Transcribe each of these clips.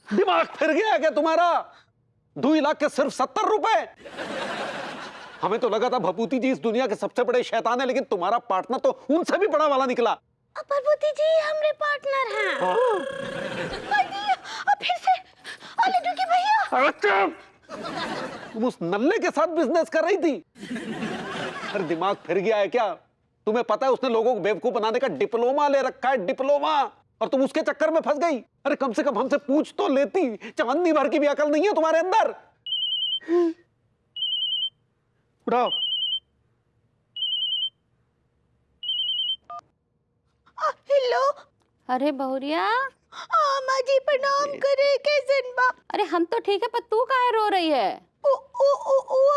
दिमाग फिर गया क्या तुम्हारा? 2 लाख के सिर्फ 70 रुपए? हमें तो लगा था भभूति जी इस दुनिया के सबसे बड़े शैतान है, लेकिन तुम्हारा पार्टनर तो उनसे भी बड़ा वाला निकला। भभूति जी हमारे पार्टनर हैं। फिर से लड्डू के भैया। तुम उस नल्ले के साथ बिजनेस कर रही थी? अरे दिमाग फिर गया है क्या? तुम्हें पता है उसने लोगों को बेवकूफ बनाने का डिप्लोमा ले रखा है, डिप्लोमा, और तुम उसके चक्कर में फंस गई। अरे कम से कम हमसे पूछ तो लेती। चांदनी भर की भी अकल नहीं है तुम्हारे अंदर। उठाओ। हेलो। अरे बहुरिया, माँ जी प्रणाम करे। कैसे बा? अरे हम तो ठीक है, पर तू काहे रो रही है? ओ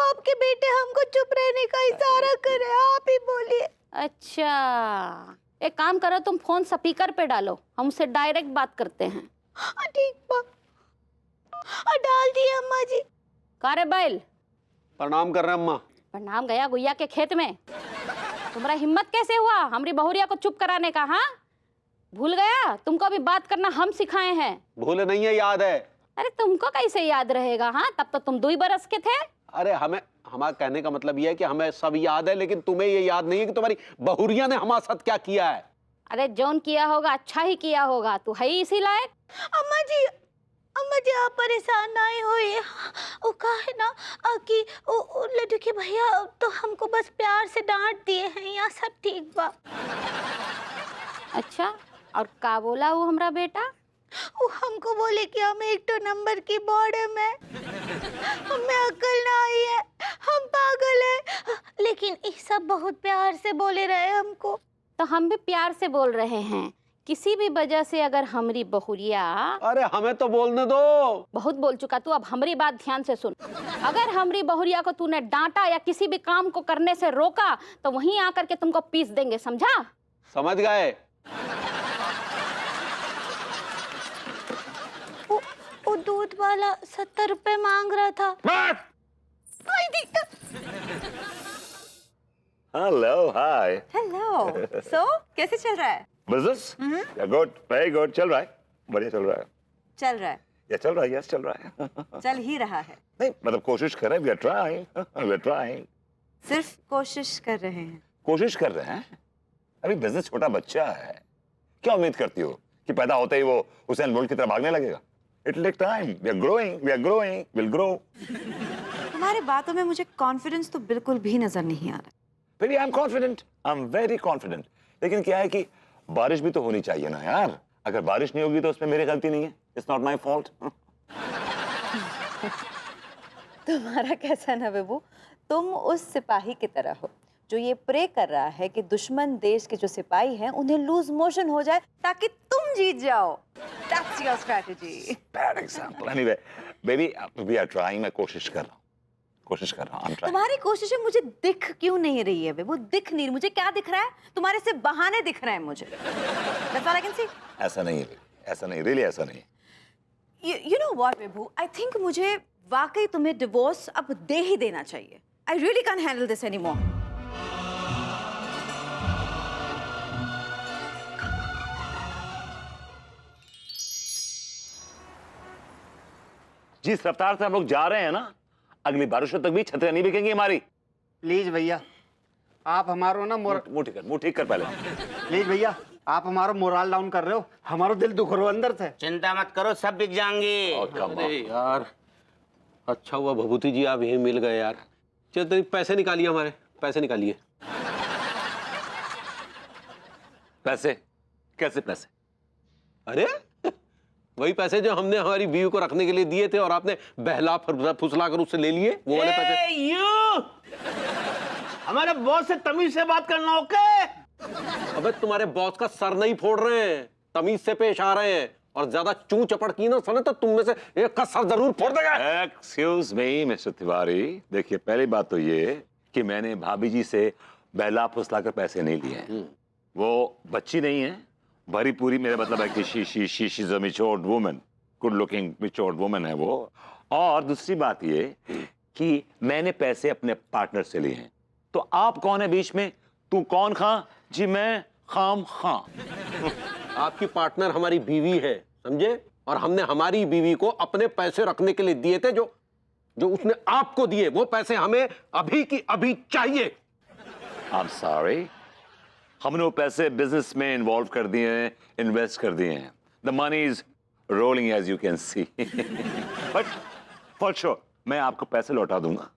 आपके बेटे हमको चुप रहने का इशारा करे, आप ही बोलिए। अच्छा, एक काम करो, तुम फोन स्पीकर पे डालो, हम उससे डायरेक्ट बात करते हैं। ठीक बा। डाल दिए अम्मा जी। का रे बैल? प्रणाम कर रहे हैं अम्मा। प्रणाम गया गुइया के खेत में। तुम्हारा हिम्मत कैसे हुआ हमारी बहुरिया को चुप कराने का? हाँ, भूल गया? तुमको अभी बात करना हम सिखाए हैं। भूले नहीं है, याद है। अरे तुमको कैसे याद रहेगा? हाँ, तब तो तुम 2 बरस के थे। अरे हमारा कहने का मतलब यह है कि हमें सब याद है, लेकिन तुम्हें ये याद नहीं है कि तुम्हारी बहुरिया ने हमारे साथ क्या किया है। अरे जौन किया होगा अच्छा ही किया होगा, तू है ही इसी लायक। अम्मा जी आप परेशान ना होइए। वो कहा है ना कि ओ लड्डू के भैया तो हमको बस प्यार से डांट दिए हैं, यहाँ सब ठीक बा। अच्छा, और का बोला वो हमरा बेटा? वो हमको बोले कि हम 1 नंबर की बॉर्डर में, हमें अकल ना आई है, हम पागल है, लेकिन ये सब बहुत प्यार से बोले रहे हमको। तो हम भी प्यार से बोल रहे हैं। किसी भी वजह से अगर हमारी बहुरिया, अरे हमें तो बोलने दो। बहुत बोल चुका तू, अब हमारी बात ध्यान से सुन। अगर हमारी बहुरिया को तूने डांटा या किसी भी काम को करने से रोका तो वहीं आकर के तुमको पीस देंगे, समझा? समझ गए? वो दूध वाला 70 रुपए मांग रहा था। हेलो, हाय। हेलो। सो कैसे चल रहा है? बिजनेस? Good, very good. चल रहा है, बढ़िया चल रहा है। चल रहा है? या चल रहा है, यस चल रहा है। चल ही रहा है। नहीं मतलब कोशिश कर रहे हैं, we are trying, we are trying. सिर्फ कोशिश कर रहे हैं? कोशिश कर रहे हैं। अभी बिजनेस छोटा बच्चा है, क्या उम्मीद करती हो कि पैदा होते ही वो हुसैन बोल्ट की तरह भागने लगेगा? It will take time. We are growing, we are growing, will grow. तुम्हारी बातों में मुझे कॉन्फिडेंस तो बिल्कुल भी नजर नहीं आ रहा। फिर I am confident, I am very confident. लेकिन क्या है कि बारिश भी तो होनी चाहिए ना यार। अगर बारिश नहीं होगी तो उसमें मेरी गलती नहीं है। It's not my fault. तुम्हारा कैसा ना बेबू, तुम उस सिपाही की तरह हो जो ये प्रे कर रहा है कि दुश्मन देश के जो सिपाही हैं उन्हें लूज मोशन हो जाए ताकि तुम जीत जाओ। That's your strategy. Bad example. Anyway, baby, we are trying. मैं कोशिश कर रहा हूँ। I'm trying. तुम्हारी कोशिशें मुझे दिख क्यों नहीं रही है बेबू? दिख नहीं, मुझे क्या दिख रहा है? तुम्हारे से बहाने दिख रहे हैं मुझे। That's all I can see. ऐसा नहीं है, ऐसा नहीं, really ऐसा नहीं। You know what बेबू? I think मुझे वाकई तुम्हें डिवोर्स अब दे ही देना चाहिए। I really can't handle this anymore. जिस रफ्तार से हम लोग जा रहे हैं ना, अगली बारिशों तक भी छतरियां नहीं बिकेंगी हमारी। प्लीज भैया, आप हमारो ना मुंह ठीक कर पहले। प्लीज भैया, आप हमारा मोरल डाउन कर रहे हो, हमारा दिल दुख रहा अंदर से। चिंता मत करो, सब बिक जाएंगे। अरे यार, अच्छा हुआ भभूति जी आप यहीं मिल गए यार। चलो पैसे निकालिए, हमारे पैसे निकालिए। पैसे? कैसे पैसे? अरे वही पैसे जो हमने हमारी बीवी को रखने के लिए दिए थे और आपने बहला फुसला कर उससे ले लिए, वो वाले पैसे। हमारे बॉस से तमीज से बात करना, ओके? अबे तुम्हारे बॉस का सर नहीं फोड़ रहे हैं, तमीज से पेश आ रहे हैं। और ज्यादा चू चपड़ की ना सुने तो तुम में से एक का सर जरूर फोड़ देगा। एक्सक्यूज मी मिस्टर तिवारी, देखिए पहली बात तो ये कि मैंने भाभी जी से बहला फुसला कर पैसे नहीं लिए हैं। वो बच्ची नहीं है, भरी पूरी, मेरा मतलब है कि she is a matured woman, good looking matured woman है वो। और दूसरी बात ये कि मैंने पैसे अपने पार्टनर से लिए हैं। तो आप कौन है बीच में? तू कौन खां? जी मैं खाम खां। आपकी पार्टनर हमारी बीवी है, समझे? और हमने हमारी बीवी को अपने पैसे रखने के लिए दिए थे, जो जो उसने आपको दिए, वो पैसे हमें अभी की अभी चाहिए। I'm sorry. हमने वो पैसे बिजनेस में इन्वॉल्व कर दिए हैं, इन्वेस्ट कर दिए हैं। The money is rolling as you can see. But for sure, मैं आपको पैसे लौटा दूंगा।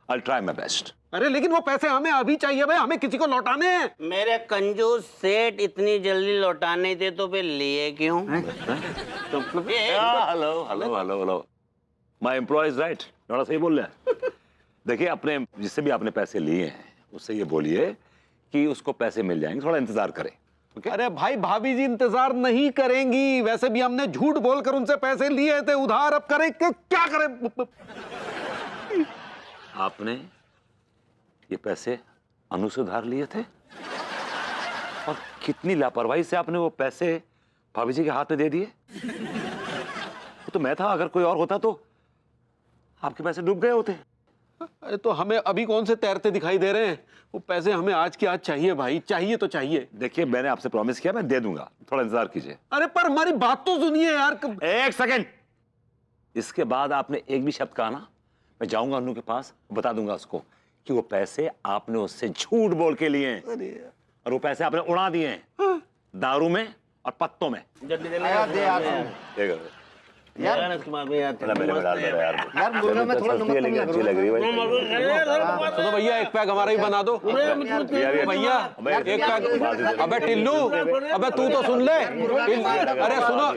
I'll try my best. अरे लेकिन वो पैसे हमें अभी चाहिए भाई, हमें किसी को लौटाने हैं। मेरे कंजूस सेठ इतनी जल्दी लौटाने थे तो फिर लिए क्यों? Hello. My employ is right. थोड़ा सही बोल रहे हैं। देखिए, अपने जिससे भी आपने पैसे लिए हैं उससे ये बोलिए कि उसको पैसे मिल जाएंगे, थोड़ा इंतजार करें। ओके? अरे भाई, भाभी जी इंतजार नहीं करेंगी। वैसे भी हमने झूठ बोलकर उनसे पैसे लिए थे उधार, अब करें क्या करें? आपने ये पैसे अनु से उधार लिए थे और कितनी लापरवाही से आपने वो पैसे भाभी जी के हाथ में दे दिए। वो तो मैं था, अगर कोई और होता तो आपके पैसे डूब गए होते। अरे तो हमें अभी कौन से तैरते दिखाई दे रहे हैं? वो पैसे हमें आज की आज चाहिए भाई, चाहिए तो चाहिए। देखिए, मैंने आपसे प्रॉमिस किया, मैं दे दूंगा, थोड़ा इंतजार कीजिए। अरे पर हमारी बात तो सुनिए यार। एक सेकंड। इसके बाद आपने एक भी शब्द कहा ना, मैं जाऊंगा अनु के पास, बता दूंगा उसको कि वो पैसे आपने उससे झूठ बोल के लिए हैं और वो पैसे आपने उड़ा दिए हैं दारू में और पत्तों में। देखो यार इसके बाद में यार मेरे में डाल दे रहा यार, मुर्गा में थोड़ा नमक कम अच्छी लग रही है तो भैया एक पैक हमारा ही बना दो। भैया एक पैक। अबे टिल्लू, अबे तू तो सुन ले। अरे सुनो,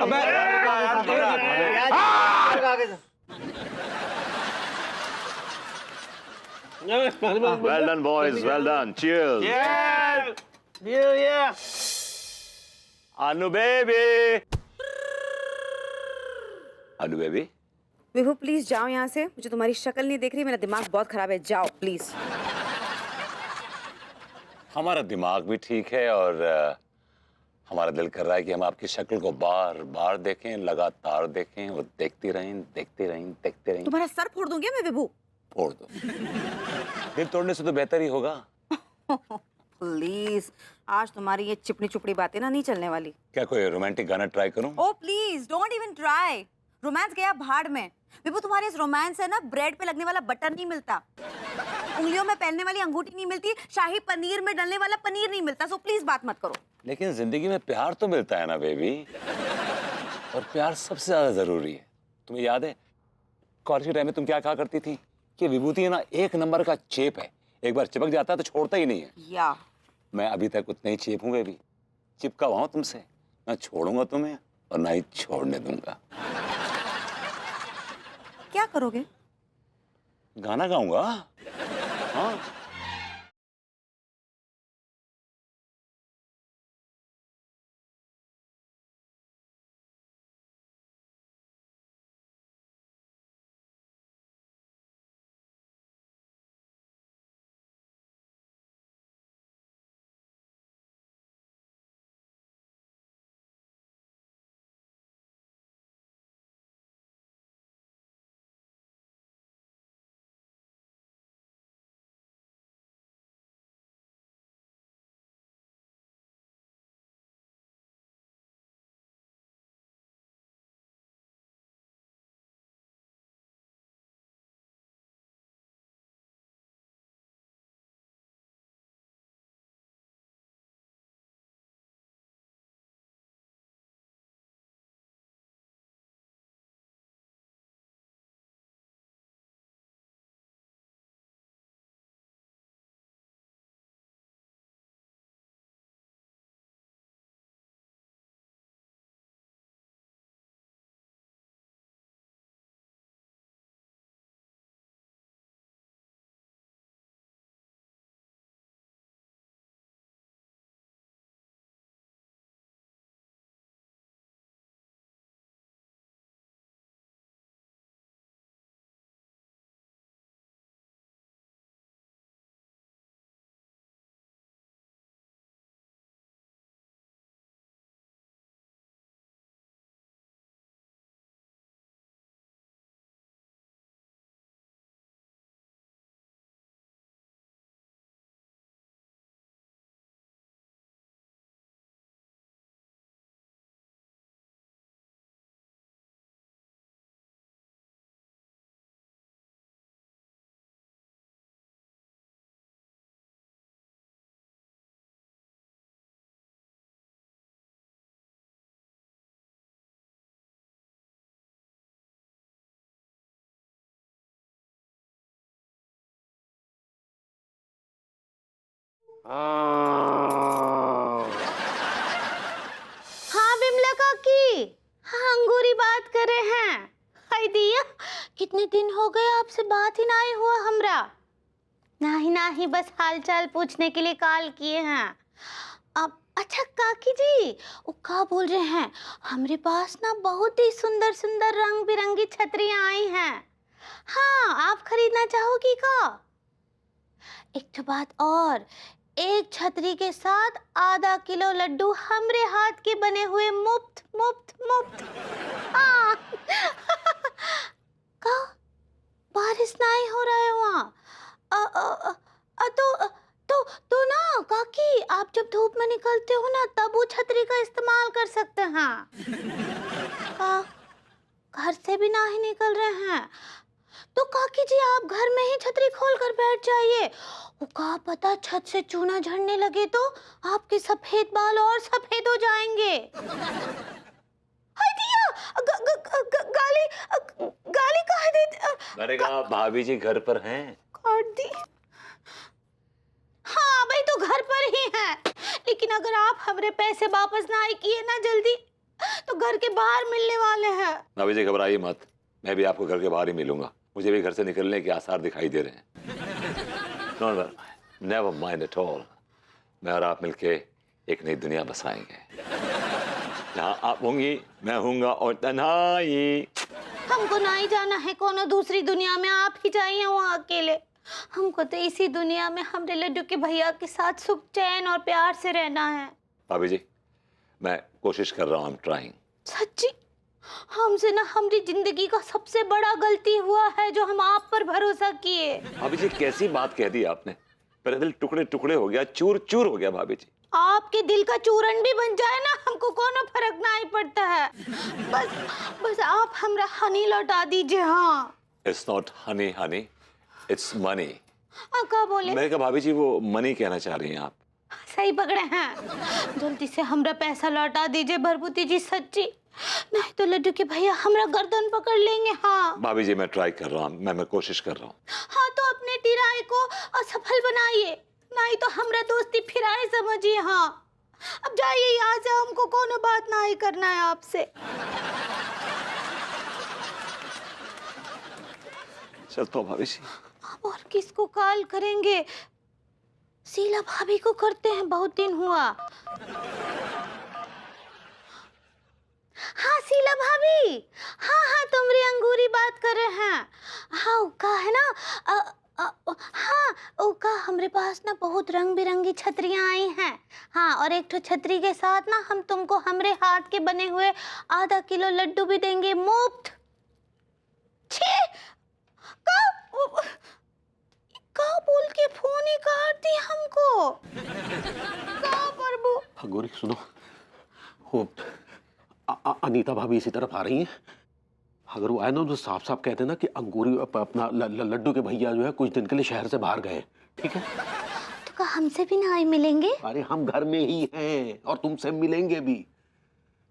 अबे well done boys, well done. Cheers. Anu baby. Vibhu please जाओ यहाँ से, मुझे तुम्हारी शक्ल नहीं देख रही, मेरा दिमाग बहुत खराब है, जाओ प्लीज। हमारा दिमाग भी ठीक है और हमारा दिल कर रहा है कि हम आपकी शक्ल को बार बार देखें, लगातार देखें और देखते रहें। तुम्हारा सर फोड़ दूंगी मैं विभू। फोड़ दो। दिल तोड़ने से तो बेहतर ही होगा। प्लीज, आज तुम्हारी ये चिपड़ी चुपड़ी बातें ना नहीं चलने वाली। क्या कोई रोमांटिक गाना ट्राई करूं? Oh please don't even try. Romance गया भाड़ में। विभू, तुम्हारे इस रोमांस से ना ब्रेड पे लगने वाला बटर नहीं मिलता, उंगलियों में पहनने वाली अंगूठी नहीं मिलती, शाही पनीर में डलने वाला पनीर नहीं मिलता। सो प्लीज बात मत करो। लेकिन जिंदगी में प्यार तो मिलता है ना बेबी, और प्यार सबसे ज्यादा जरूरी है। तुम्हें याद है कॉलेज के टाइम में तुम क्या कहा करती थी कि विभूति है ना एक नंबर का चेप है, एक बार चिपक जाता है तो छोड़ता ही नहीं है। या मैं अभी तक उतना ही चेप हूं बेबी, चिपका हुआ हूं तुमसे, ना छोड़ूंगा तुम्हें और ना ही छोड़ने दूंगा। क्या करोगे? गाना गाऊंगा। हाँ। हाँ बिमला काकी, हाँ अंगूरी बात कर रहे हैं। हाय दिया, कितने दिन हो गए आपसे बात ही नहीं हुआ हमरा। नहीं बस हालचाल पूछने के लिए कॉल किए हैं। अब अच्छा काकी जी, वो क्या बोल रहे हैं, हमारे पास ना बहुत ही सुंदर सुंदर रंग बिरंगी छतरियां आई हैं। हाँ आप खरीदना चाहोगी का? एक तो बात और, एक छतरी के साथ आधा किलो लड्डू हमरे हाथ के बने हुए मुफ्त मुफ्त मुफ्त। हाँ का बारिश नहीं हो रहा है वहाँ? तो ना काकी, आप जब धूप में निकलते हो ना तब वो छतरी का इस्तेमाल कर सकते हैं। घर से भी ना ही निकल रहे हैं तो काकी जी आप घर में ही छतरी खोल कर बैठ जाइए। वो का पता छत से चूना झड़ने लगे तो आपके सफेद बाल और सफेद हो जाएंगे। हाय दिया, गाली कह दे। मैंने कहा भाभी जी घर पर हैं। काट दी। हाँ भाई तो घर पर ही है, लेकिन अगर आप हमारे पैसे वापस ना आए किए ना जल्दी तो घर के बाहर मिलने वाले हैं। भाभी जी घबराइए मत, मैं भी आपको घर के बाहर ही मिलूंगा। मुझे भी घर से निकलने के आसार दिखाई दे रहे हैं। नेवर माइंड एट ऑल, मैं और आप मिलके एक नई दुनिया बसाएंगे। जहाँ आप होंगी मैं हूँगा और तन्हाई। हमको नहीं जाना है कोनो दूसरी दुनिया में, आप ही जाइए वहाँ अकेले। हमको तो इसी दुनिया में हमरे लड्डू के भैया के साथ सुख चैन और प्यार से रहना है। भाभी जी मैं कोशिश कर रहा हूँ, ट्राइंग। सच्ची हमसे ना हमारी जिंदगी का सबसे बड़ा गलती हुआ है जो हम आप पर भरोसा किए। भाभी जी कैसी बात कह दी आपने, मेरा दिल टुकड़े टुकड़े हो गया, चूर चूर हो गया। भाभी जी आपके दिल का चूरन भी बन जाए ना हमको कोनो फर्क नहीं पड़ता है। बस आप हमरा हनी लौटा दीजिए। हाँ it's not Honey Honey, it's money. क्या बोले? मैंने कहा भाभी जी वो मनी कहना चाह रही हैं आप। सही पकड़े हैं, जल्दी से हमरा पैसा लौटा दीजिए भरभूति जी, सच्ची, नहीं तो लड्डू के भैया हमरा गर्दन पकड़ लेंगे। हाँ भाभी जी मैं ट्राई कर रहा हूँ, मैं कोशिश कर रहा हूँ। हाँ तो अपने तिराए को असफल बनाइए, नहीं तो हमरा दोस्ती फिराए समझिए। हाँ अब जाइए यहाँ से, हमको कोनो बात नहीं करना है आपसे। चलता हूँ भाभी जी। अब और किसको कॉल करेंगे? शीला भाभी को करते हैं, बहुत दिन हुआ। हाँ शीला भाभी, हाँ तुमरी अंगूरी बात कर रहे हैं। हाँ उका है ना, हाँ उका हमरे पास ना बहुत रंग बिरंगी छतरियां आई हैं। हाँ और एक तो छतरी के साथ ना हम तुमको हमरे हाथ के बने हुए आधा किलो लड्डू भी देंगे मुफ्त। छे का बोल के फोन ही काट दी हमको। का प्रभु। अंगूरी सुनो, वो अनीता भाभी इसी तरफ आ रही हैं। अगर वो आए ना तो साफ साफ कहते ना कि अंगूरी अपना लड्डू के भैया जो है कुछ दिन के लिए शहर से बाहर गए, ठीक है? तो का हमसे भी ना मिलेंगे? अरे हम घर में ही हैं और तुमसे मिलेंगे भी,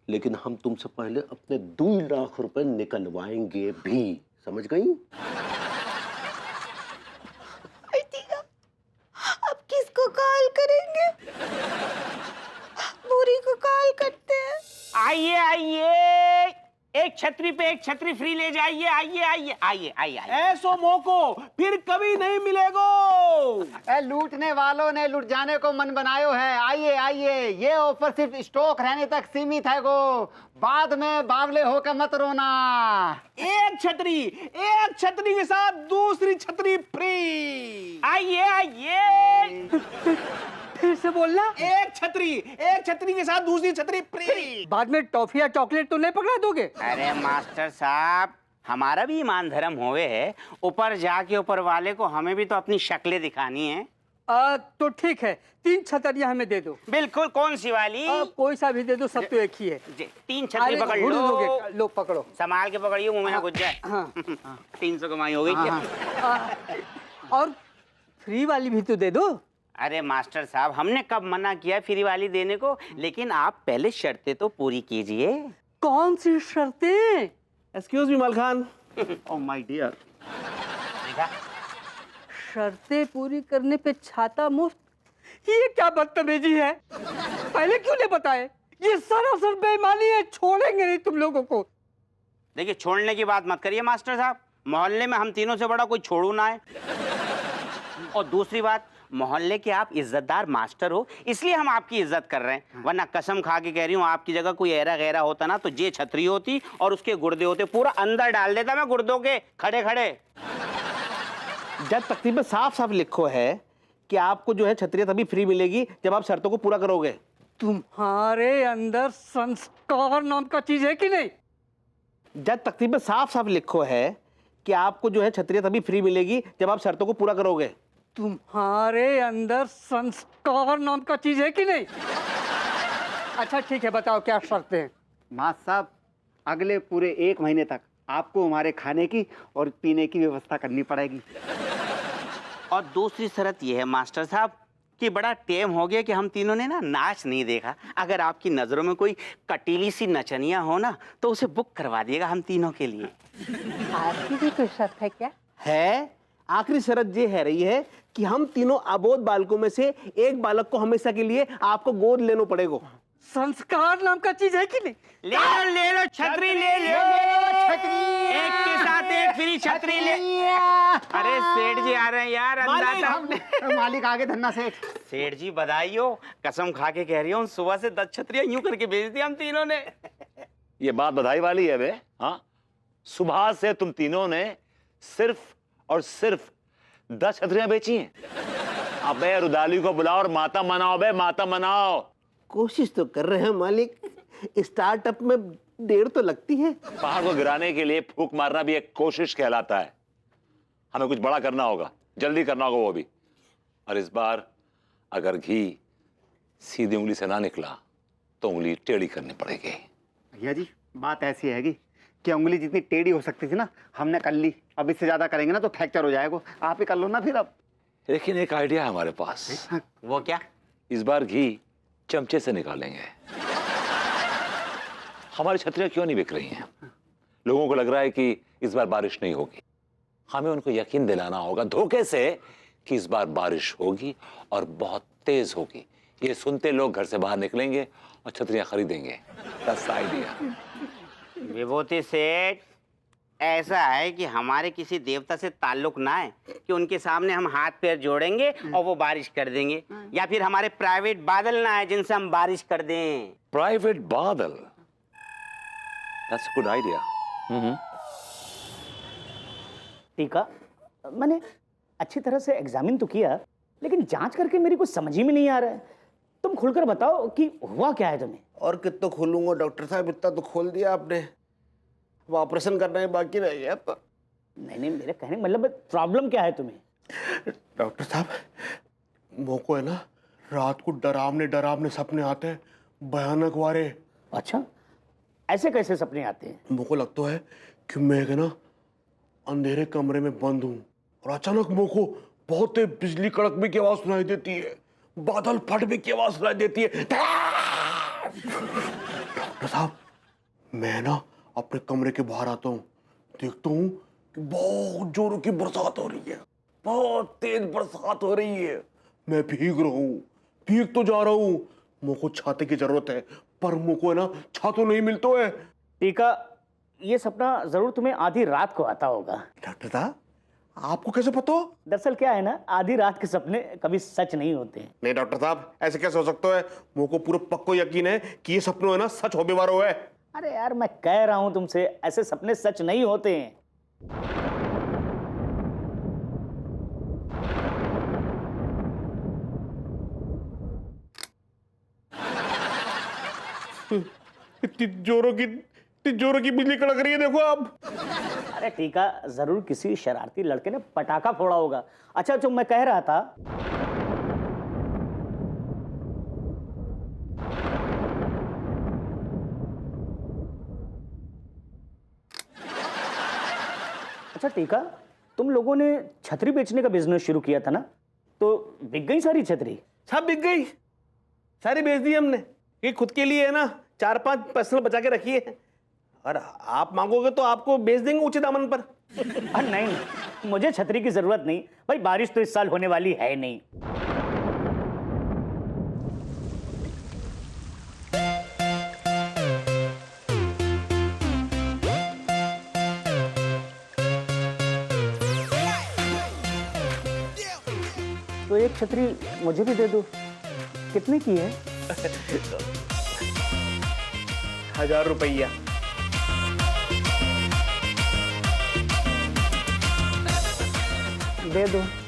लेकिन हम तुमसे पहले अपने 2 लाख रुपए निकलवाएंगे भी, समझ गई? अब किसको कॉल करेंगे? बुरी को कॉल करते हैं। आइए आइए, एक छतरी पे एक छतरी फ्री ले जाइए। आइए आइए आइए आइए आइए। ऐसो मौको फिर कभी नहीं मिलेगो। लूटने वालों ने लुट जाने को मन बनायो है। आइए आइए, ये ऑफर सिर्फ स्टॉक रहने तक सीमित है गो, बाद में बावले होकर मत रोना। एक छतरी के साथ दूसरी छतरी फ्री। आइए आइए। फिर से बोलना। एक छतरी के साथ दूसरी छतरी फ्री। बाद में टॉफी या चॉकलेट तो नहीं पकड़ा दोगे? अरे मास्टर साहब, हमारा भी ईमान धर्म होवे है, ऊपर जाके ऊपर वाले को हमें भी तो अपनी शक्लें दिखानी है। तो ठीक है, 3 छतरियां हमें दे दो। बिल्कुल, कौन सी वाली? कोई सा भी दे दो, सब तो एक ही है। 3 छतरी पकड़ लो। लो पकड़ो, संभाल के पकड़िए, मुंह में ना घुस जाए। हाँ। 300 कमाई हो गई। और फ्री वाली भी तो दे दो। अरे मास्टर साहब, हमने कब मना किया फ्री वाली देने को, लेकिन आप पहले शर्तें तो पूरी कीजिए। कौन सी शर्तें? Excuse me Malkhan. Oh my dear. देखा, शर्तें पूरी करने पे छाता मुफ्त, ये क्या बदतमीजी है? पहले क्यों नहीं बताए? ये सरासर बेईमानी है, छोड़ेंगे नहीं तुम लोगों को। देखिए, छोड़ने की बात मत करिए मास्टर साहब, मोहल्ले में हम तीनों से बड़ा कोई छोड़ू ना है। और दूसरी बात, मोहल्ले के आप इज्जतदार मास्टर हो, इसलिए हम आपकी इज्जत कर रहे हैं, वरना कसम खा के कह रही हूँ, आपकी जगह कोई ऐरा गैरा होता ना तो ये छतरी होती और उसके गुर्दे होते, पूरा अंदर डाल देता मैं गुर्दों के खड़े खड़े। जब तख्ती में साफ साफ लिखो है कि आपको जो है छतरी तभी फ्री मिलेगी जब आप शर्तों को पूरा करोगे। तुम्हारे अंदर संस्कार नाम का चीज है कि नहीं? जब तख्ती में साफ साफ लिखो है कि आपको जो है छतरी तभी फ्री मिलेगी जब आप शर्तों को पूरा करोगे। तुम्हारे अंदर संस्कार नाम का चीज है कि नहीं? अच्छा ठीक है, बताओ क्या शर्तें हैं? मास्टर साहब, अगले पूरे 1 महीने तक आपको हमारे खाने की और पीने की व्यवस्था करनी पड़ेगी। और दूसरी शर्त यह है मास्टर साहब कि बड़ा टेम हो गया कि हम तीनों ने ना नाच नहीं देखा। अगर आपकी नजरों में कोई कटीली सी नचनिया हो ना तो उसे बुक करवा दिएगा हम तीनों के लिए। आपकी भी कोई शर्त है क्या? है, आखिरी शर्त ये है रही है कि हम तीनों अबोध बालकों में से एक बालक को हमेशा के लिए आपको गोद लेना पड़ेगा। संस्कार नाम का चीज है कि नहीं? ले लो छतरी, ले लो एक के साथ एक फ्री छतरी ले। अरे सेठ जी आ रहे हैं यार, अंदाजा। मालिक आगे धन्ना सेठ। सेठ जी बधाई हो, कसम खा के कह रही हूँ, सुबह से 10 छतरियां यूं करके भेज दी हम तीनों ने। ये बात बधाई वाली है बे। हाँ, सुबह से तुम तीनों ने सिर्फ और सिर्फ 10 छतरियां बेची हैं। अबे रुदाली को बुलाओ और माता मनाओ बे, माता मनाओ। कोशिश तो कर रहे हैं मालिक, स्टार्टअप में देर तो लगती है। पहाड़ को गिराने के लिए फूंक मारना भी एक कोशिश कहलाता है। हमें कुछ बड़ा करना होगा, जल्दी करना होगा वो भी। और इस बार अगर घी सीधी उंगली से ना निकला तो उंगली टेढ़ी करनी पड़ेगी। भैया जी, बात ऐसी है कि उंगली जितनी टेढ़ी हो सकती थी ना, हमने कर ली। अब इससे ज्यादा करेंगे ना तो फ्रैक्चर हो जाएगा। आप ही कर लो ना फिर। अब लेकिन एक आइडिया है हमारे पास। वो क्या? इस बार घी चमचे से निकालेंगे। हमारी छतरियां क्यों नहीं बिक रही हैं? लोगों को लग रहा है कि इस बार बारिश नहीं होगी। हमें उनको यकीन दिलाना होगा धोखे से कि इस बार बारिश होगी और बहुत तेज होगी। ये सुनते लोग घर से बाहर निकलेंगे और छतरियां खरीदेंगे। That's the idea। विभूति सेठ, ऐसा है कि हमारे किसी देवता से ताल्लुक ना है कि उनके सामने हम हाथ पैर जोड़ेंगे और वो बारिश कर देंगे, या फिर हमारे प्राइवेट बादल ना है जिनसे हम बारिश कर दें। प्राइवेट बादल, That's a good idea। टीका, मैंने अच्छी तरह से एग्जामिन तो किया, लेकिन जांच करके मेरी कुछ समझ ही में नहीं आ रहा है। तुम खुलकर बताओ कि हुआ क्या है तुम्हें। और कितना खोलूंगा डॉक्टर साहब, इतना तो खोल दिया आपने। अब ऑपरेशन करना है बाकी रह गया। नहीं, मेरे कहने का मतलब प्रॉब्लम क्या है तुम्हें? डॉक्टर साहब, मोको है ना रात को डरावने सपने आते हैं, भयानक वारे। अच्छा, ऐसे कैसे सपने आते हैं? मोको लगता है कि मैं है ना अंधेरे कमरे में बंद हूँ और अचानक मोको बहुत तेज बिजली कड़कने की आवाज सुनाई देती है, बादल फटने की आवाज सुनाई देती है। डॉक्टर साहब, मैं ना अपने कमरे के बाहर आता हूँ, देखता हूँ कि बहुत जोरों की बरसात हो रही है, बहुत तेज बरसात हो रही है। मैं भीग रहा हूँ, भीग तो जा रहा हूँ। मुझको छाते की जरूरत है, पर मुझको है ना छाता नहीं मिलता है। टीका, ये सपना जरूर तुम्हें आधी रात को आता होगा। डॉक्टर साहब, आपको कैसे पता? दरअसल क्या है ना, आधी रात के सपने कभी सच नहीं होते हैं। नहीं डॉक्टर साहब, ऐसे कैसे हो सकता है? मुझको पूरा पक्का यकीन है कि ये सपनों है ना सच होने वाला है। अरे यार, मैं कह रहा हूं तुमसे, ऐसे सपने सच नहीं होते हैं। इतनी जोरों की बिजली कड़क रही है, देखो आप। अरे टीका, जरूर किसी शरारती लड़के ने पटाखा फोड़ा होगा। अच्छा, जो मैं कह रहा था, अच्छा टीका, तुम लोगों ने छतरी बेचने का बिजनेस शुरू किया था ना, तो बिक गई सारी छतरी? सब बिक गई, सारी बेच दी हमने। ये खुद के लिए है ना 4-5 पर्सनल बचा के रखी है, और आप मांगोगे तो आपको बेच देंगे ऊंचे दामन पर। नहीं, मुझे छतरी की जरूरत नहीं भाई, बारिश तो इस साल होने वाली है नहीं। एक छतरी मुझे भी दे दो। कितने की है? 1000 रुपया। दे दो।